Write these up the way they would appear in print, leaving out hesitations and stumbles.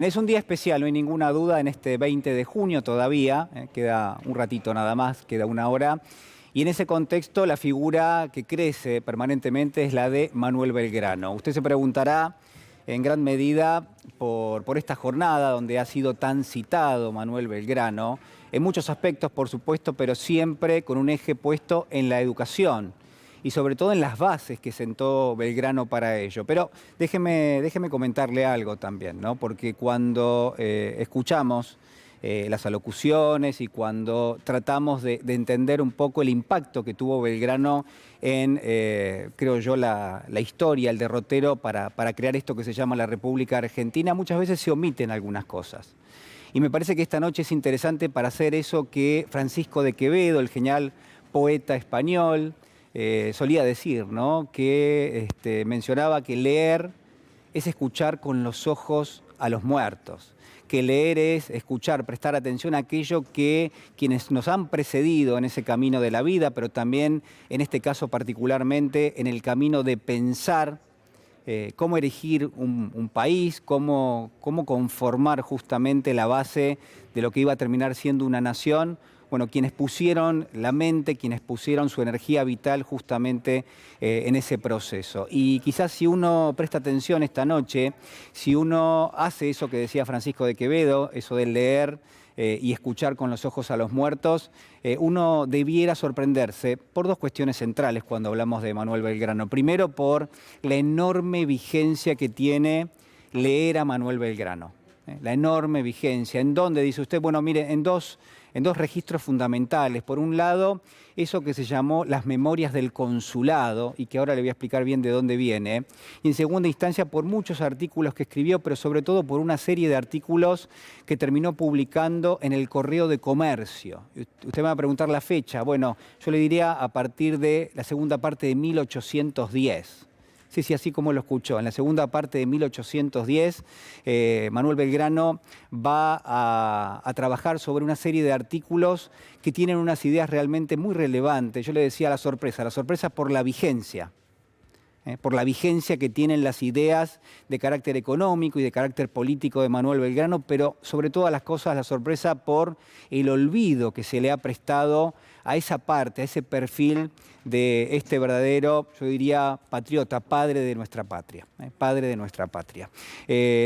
Es un día especial, no hay ninguna duda, en este 20 de junio todavía, queda un ratito nada más, queda una hora, y en ese contexto la figura que crece permanentemente es la de Manuel Belgrano. Usted se preguntará en gran medida por esta jornada donde ha sido tan citado Manuel Belgrano, en muchos aspectos por supuesto, pero siempre con un eje puesto en la educación y sobre todo en las bases que sentó Belgrano para ello. Pero déjeme comentarle algo también, ¿no? Porque cuando escuchamos las alocuciones y cuando tratamos de entender un poco el impacto que tuvo Belgrano en, creo yo, la historia, el derrotero para crear esto que se llama la República Argentina, muchas veces se omiten algunas cosas. Y me parece que esta noche es interesante para hacer eso que Francisco de Quevedo, el genial poeta español, solía decir, ¿no? Que mencionaba que leer es escuchar con los ojos a los muertos, que leer es escuchar, prestar atención a aquello que quienes nos han precedido en ese camino de la vida, pero también en este caso particularmente en el camino de pensar cómo erigir un país, cómo conformar justamente la base de lo que iba a terminar siendo una nación. Bueno, quienes pusieron la mente, quienes pusieron su energía vital justamente en ese proceso. Y quizás si uno presta atención esta noche, si uno hace eso que decía Francisco de Quevedo, eso de leer y escuchar con los ojos a los muertos, uno debiera sorprenderse por dos cuestiones centrales cuando hablamos de Manuel Belgrano. Primero, por la enorme vigencia que tiene leer a Manuel Belgrano. La enorme vigencia. ¿En dónde? Dice usted, bueno, mire, en dos registros fundamentales. Por un lado, eso que se llamó las memorias del consulado, y que ahora le voy a explicar bien de dónde viene. Y en segunda instancia, por muchos artículos que escribió, pero sobre todo por una serie de artículos que terminó publicando en el Correo de Comercio. Usted me va a preguntar la fecha. Bueno, yo le diría a partir de la segunda parte de 1810. Sí, así como lo escuchó. En la segunda parte de 1810, Manuel Belgrano va a trabajar sobre una serie de artículos que tienen unas ideas realmente muy relevantes. Yo le decía la sorpresa por la vigencia. Por la vigencia que tienen las ideas de carácter económico y de carácter político de Manuel Belgrano, pero sobre todas las cosas la sorpresa por el olvido que se le ha prestado a esa parte, a ese perfil de este verdadero, yo diría, patriota, padre de nuestra patria. Padre de nuestra patria.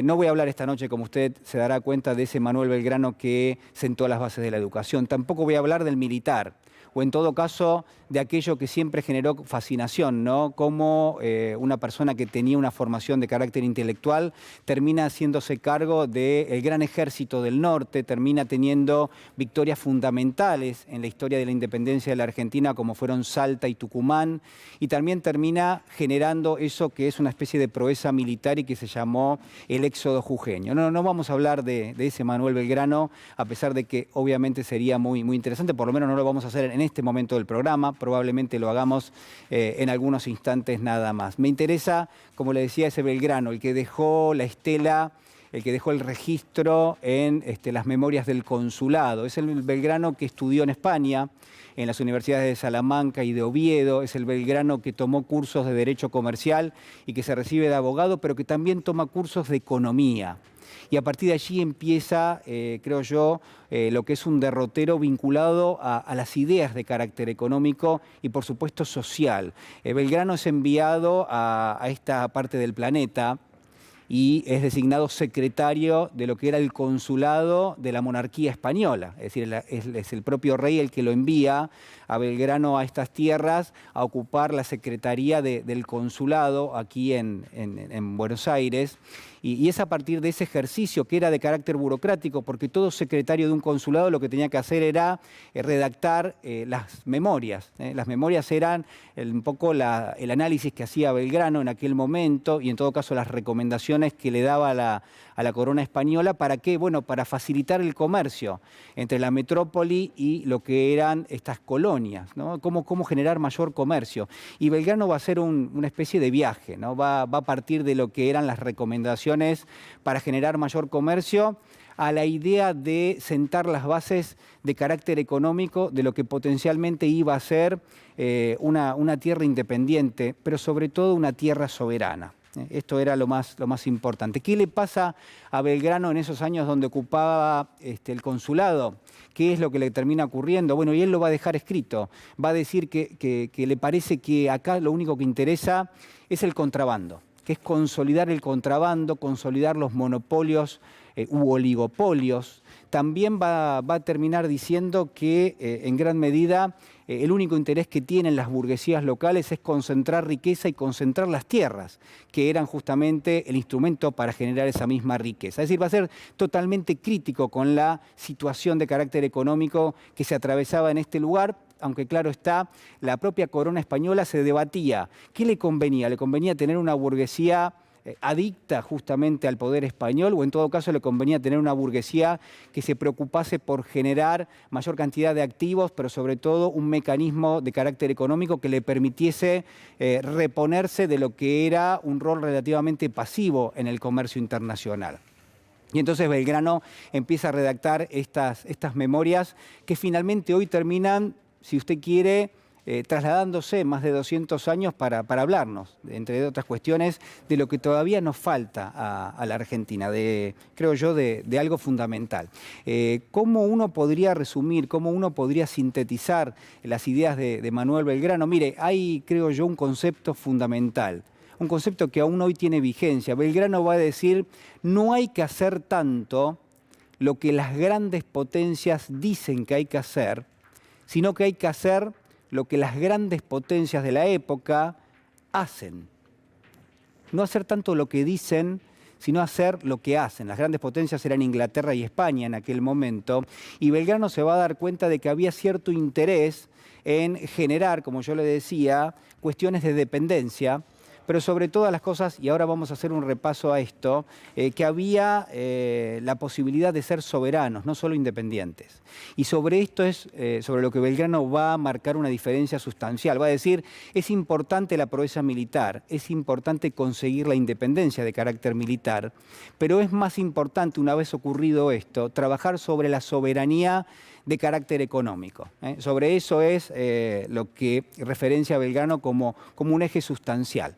No voy a hablar esta noche, como usted se dará cuenta, de ese Manuel Belgrano que sentó las bases de la educación. Tampoco voy a hablar del militar, o en todo caso de aquello que siempre generó fascinación, ¿no? Como una persona que tenía una formación de carácter intelectual termina haciéndose cargo del gran ejército del norte, termina teniendo victorias fundamentales en la historia de la independencia de la Argentina, como fueron Salta y Tucumán, y también termina generando eso que es una especie de proeza militar y que se llamó el éxodo jujeño. No vamos a hablar de ese Manuel Belgrano, a pesar de que obviamente sería muy interesante, por lo menos no lo vamos a hacer en este momento del programa, probablemente lo hagamos en algunos instantes nada más. Me interesa, como le decía, ese Belgrano, el que dejó la estela, el que dejó el registro en las memorias del consulado. Es el Belgrano que estudió en España, en las universidades de Salamanca y de Oviedo. Es el Belgrano que tomó cursos de Derecho Comercial y que se recibe de abogado, pero que también toma cursos de Economía. Y a partir de allí empieza, creo yo, lo que es un derrotero vinculado a las ideas de carácter económico y, por supuesto, social. Belgrano es enviado a esta parte del planeta y es designado secretario de lo que era el consulado de la monarquía española. Es decir, es el propio rey el que lo envía a Belgrano a estas tierras a ocupar la secretaría del consulado aquí en Buenos Aires. Y es a partir de ese ejercicio que era de carácter burocrático, porque todo secretario de un consulado lo que tenía que hacer era redactar las memorias. Las memorias eran un poco el análisis que hacía Belgrano en aquel momento y en todo caso las recomendaciones que le daba a la corona española. ¿Para qué? Bueno, para facilitar el comercio entre la metrópoli y lo que eran estas colonias, ¿no? Cómo generar mayor comercio. Y Belgrano va a hacer una especie de viaje, ¿no? Va a partir de lo que eran las recomendaciones para generar mayor comercio a la idea de sentar las bases de carácter económico de lo que potencialmente iba a ser una tierra independiente, pero sobre todo una tierra soberana. Esto era lo más importante. ¿Qué le pasa a Belgrano en esos años donde ocupaba el consulado? ¿Qué es lo que le termina ocurriendo? Bueno, y él lo va a dejar escrito. Va a decir que le parece que acá lo único que interesa es el contrabando, que es consolidar el contrabando, consolidar los monopolios u oligopolios. También va a terminar diciendo que en gran medida el único interés que tienen las burguesías locales es concentrar riqueza y concentrar las tierras, que eran justamente el instrumento para generar esa misma riqueza. Es decir, va a ser totalmente crítico con la situación de carácter económico que se atravesaba en este lugar, aunque claro está, la propia corona española se debatía. ¿Qué le convenía? ¿Le convenía tener una burguesía adicta justamente al poder español, o en todo caso le convenía tener una burguesía que se preocupase por generar mayor cantidad de activos, pero sobre todo un mecanismo de carácter económico que le permitiese reponerse de lo que era un rol relativamente pasivo en el comercio internacional? Y entonces Belgrano empieza a redactar estas memorias que finalmente hoy terminan, si usted quiere, trasladándose más de 200 años para hablarnos, entre otras cuestiones, de lo que todavía nos falta a la Argentina, creo yo, de algo fundamental. ¿Cómo uno podría resumir, cómo uno podría sintetizar las ideas de Manuel Belgrano? Mire, hay, creo yo, un concepto fundamental, un concepto que aún hoy tiene vigencia. Belgrano va a decir, no hay que hacer tanto lo que las grandes potencias dicen que hay que hacer, sino que hay que hacer lo que las grandes potencias de la época hacen. No hacer tanto lo que dicen, sino hacer lo que hacen. Las grandes potencias eran Inglaterra y España en aquel momento, y Belgrano se va a dar cuenta de que había cierto interés en generar, como yo le decía, cuestiones de dependencia, pero sobre todas las cosas, y ahora vamos a hacer un repaso a esto, que había la posibilidad de ser soberanos, no solo independientes. Y sobre esto es sobre lo que Belgrano va a marcar una diferencia sustancial. Va a decir, es importante la proeza militar, es importante conseguir la independencia de carácter militar, pero es más importante, una vez ocurrido esto, trabajar sobre la soberanía de carácter económico. Sobre eso es lo que referencia a Belgrano como un eje sustancial.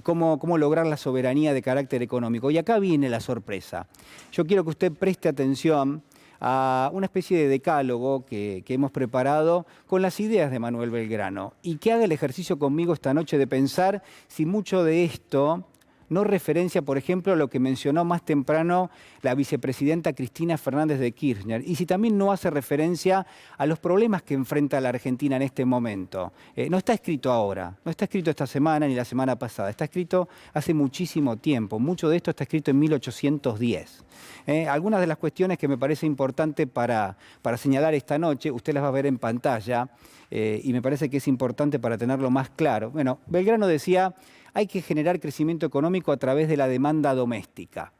Cómo lograr la soberanía de carácter económico. Y acá viene la sorpresa. Yo quiero que usted preste atención a una especie de decálogo que hemos preparado con las ideas de Manuel Belgrano y que haga el ejercicio conmigo esta noche de pensar si mucho de esto no referencia, por ejemplo, a lo que mencionó más temprano la vicepresidenta Cristina Fernández de Kirchner, y si también no hace referencia a los problemas que enfrenta la Argentina en este momento. No está escrito ahora, no está escrito esta semana ni la semana pasada, está escrito hace muchísimo tiempo. Mucho de esto está escrito en 1810. Algunas de las cuestiones que me parece importante para señalar esta noche, usted las va a ver en pantalla, y me parece que es importante para tenerlo más claro. Bueno, Belgrano decía, hay que generar crecimiento económico a través de la demanda doméstica.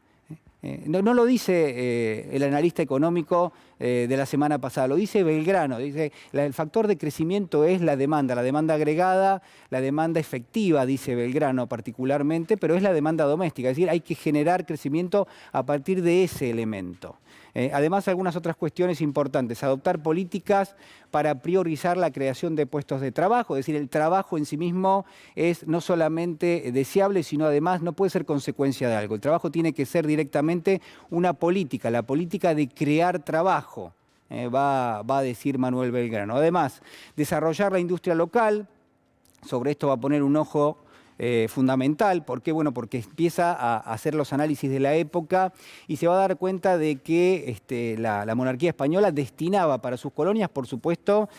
No lo dice el analista económico de la semana pasada, lo dice Belgrano. Dice, el factor de crecimiento es la demanda agregada, la demanda efectiva, dice Belgrano particularmente, pero es la demanda doméstica. Es decir, hay que generar crecimiento a partir de ese elemento. Además, algunas otras cuestiones importantes. Adoptar políticas para priorizar la creación de puestos de trabajo. Es decir, el trabajo en sí mismo es no solamente deseable, sino además no puede ser consecuencia de algo. El trabajo tiene que ser directamente una política, la política de crear trabajo, va a decir Manuel Belgrano. Además, desarrollar la industria local. Sobre esto va a poner un ojo fundamental. ¿Por qué? Bueno, porque empieza a hacer los análisis de la época y se va a dar cuenta de que la monarquía española destinaba para sus colonias, por supuesto,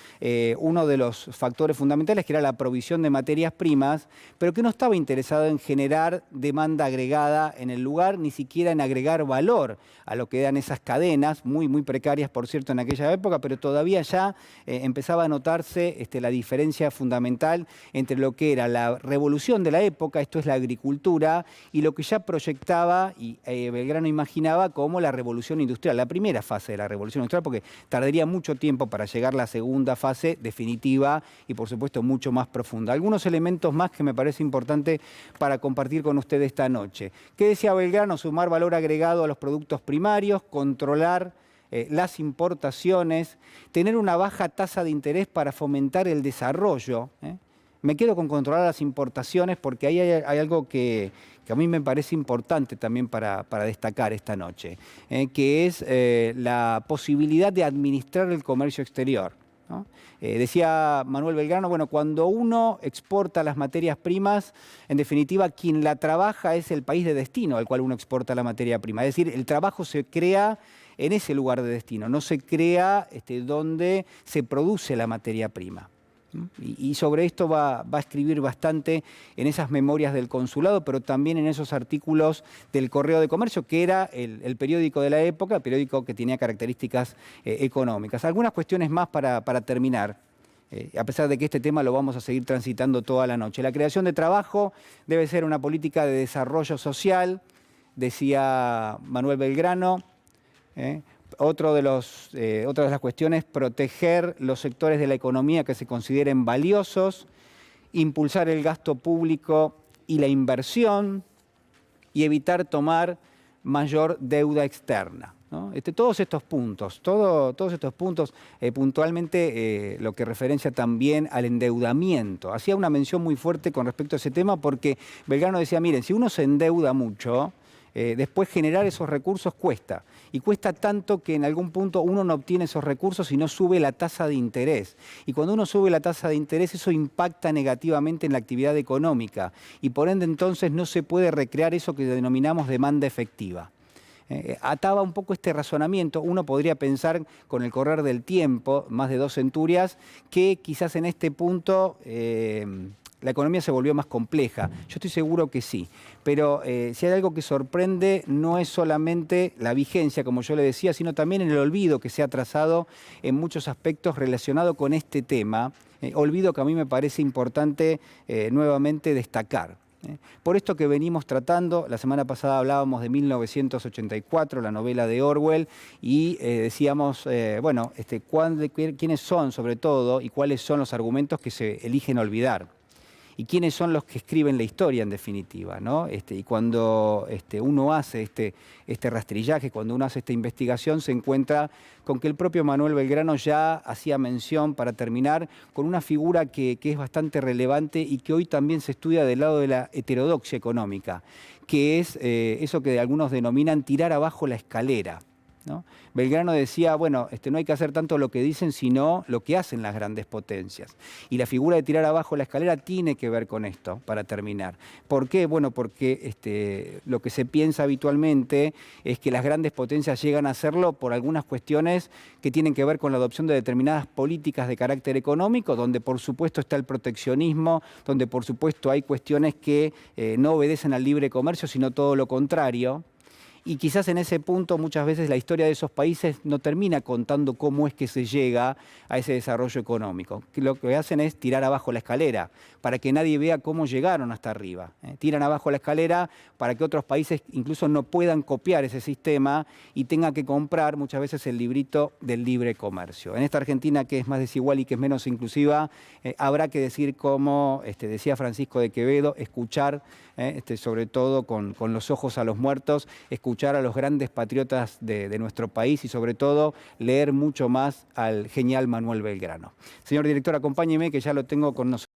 uno de los factores fundamentales, que era la provisión de materias primas, pero que no estaba interesado en generar demanda agregada en el lugar, ni siquiera en agregar valor a lo que eran esas cadenas, muy, muy precarias, por cierto, en aquella época, pero todavía ya empezaba a notarse la diferencia fundamental entre lo que era la revolución de la época, esto es la agricultura, y lo que ya proyectaba y Belgrano imaginaba como la revolución industrial, la primera fase de la revolución industrial, porque tardaría mucho tiempo para llegar a la segunda fase definitiva y por supuesto mucho más profunda. Algunos elementos más que me parece importante para compartir con ustedes esta noche. ¿Qué decía Belgrano? Sumar valor agregado a los productos primarios, controlar las importaciones, tener una baja tasa de interés para fomentar el desarrollo, Me quedo con controlar las importaciones porque ahí hay algo que a mí me parece importante también para destacar esta noche, que es la posibilidad de administrar el comercio exterior, ¿no? Decía Manuel Belgrano, bueno, cuando uno exporta las materias primas, en definitiva, quien la trabaja es el país de destino al cual uno exporta la materia prima. Es decir, el trabajo se crea en ese lugar de destino, no se crea donde se produce la materia prima. Y sobre esto va a escribir bastante en esas memorias del consulado, pero también en esos artículos del Correo de Comercio, que era el periódico de la época, el periódico que tenía características económicas. Algunas cuestiones más para terminar, a pesar de que este tema lo vamos a seguir transitando toda la noche. La creación de trabajo debe ser una política de desarrollo social, decía Manuel Belgrano. Otra de las cuestiones, proteger los sectores de la economía que se consideren valiosos, impulsar el gasto público y la inversión y evitar tomar mayor deuda externa, ¿no? Todos estos puntos, puntualmente lo que referencia también al endeudamiento. Hacía una mención muy fuerte con respecto a ese tema porque Belgrano decía, miren, si uno se endeuda mucho, después generar esos recursos cuesta. Y cuesta tanto que en algún punto uno no obtiene esos recursos y no sube la tasa de interés. Y cuando uno sube la tasa de interés, eso impacta negativamente en la actividad económica. Y por ende entonces no se puede recrear eso que denominamos demanda efectiva. Ataba un poco este razonamiento. Uno podría pensar con el correr del tiempo, más de 2 centurias, que quizás en este punto la economía se volvió más compleja. Yo estoy seguro que sí, pero si hay algo que sorprende no es solamente la vigencia, como yo le decía, sino también el olvido que se ha trazado en muchos aspectos relacionados con este tema, olvido que a mí me parece importante nuevamente destacar. Por esto que venimos tratando, la semana pasada hablábamos de 1984, la novela de Orwell, y decíamos, bueno, quiénes son sobre todo y cuáles son los argumentos que se eligen olvidar. Y quiénes son los que escriben la historia, en definitiva, ¿no? Y cuando uno hace este rastrillaje, cuando uno hace esta investigación, se encuentra con que el propio Manuel Belgrano ya hacía mención, para terminar, con una figura que es bastante relevante y que hoy también se estudia del lado de la heterodoxia económica, que es eso que algunos denominan tirar abajo la escalera, ¿no? Belgrano decía, bueno, no hay que hacer tanto lo que dicen, sino lo que hacen las grandes potencias. Y la figura de tirar abajo la escalera tiene que ver con esto, para terminar. ¿Por qué? Bueno, porque lo que se piensa habitualmente es que las grandes potencias llegan a hacerlo por algunas cuestiones que tienen que ver con la adopción de determinadas políticas de carácter económico, donde por supuesto está el proteccionismo, donde por supuesto hay cuestiones que no obedecen al libre comercio, sino todo lo contrario. Y quizás en ese punto muchas veces la historia de esos países no termina contando cómo es que se llega a ese desarrollo económico. Lo que hacen es tirar abajo la escalera para que nadie vea cómo llegaron hasta arriba. Tiran abajo la escalera para que otros países incluso no puedan copiar ese sistema y tengan que comprar muchas veces el librito del libre comercio. En esta Argentina que es más desigual y que es menos inclusiva, habrá que decir como decía Francisco de Quevedo, escuchar, sobre todo con los ojos a los muertos, escuchar a los grandes patriotas de nuestro país y sobre todo leer mucho más al genial Manuel Belgrano. Señor director, acompáñeme que ya lo tengo con nosotros.